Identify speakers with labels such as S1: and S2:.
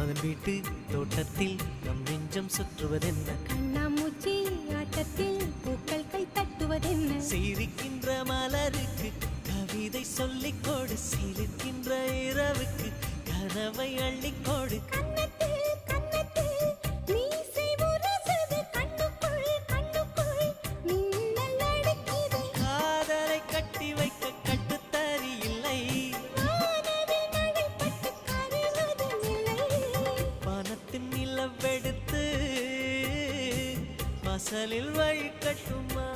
S1: அதன் வீட்டு தோட்டத்தில் நம் நெஞ்சம் சுற்றுவதென்ன
S2: கண்ணாமூச்சி ஆட்டத்தில் பூக்கள் கை தட்டுவதென்ன
S1: சிரிக்கின்ற மலருக்கு கவிதை சொல்லிக்கோடு சிரிக்கின்ற இரவுக்கு கனவை அள்ளிக்கோடு காதலை கட்டி வைக்க கட்டுத்தறி இல்லை பணத்தின் நிலவெடுத்து வாசலில் வழி கட்டுமா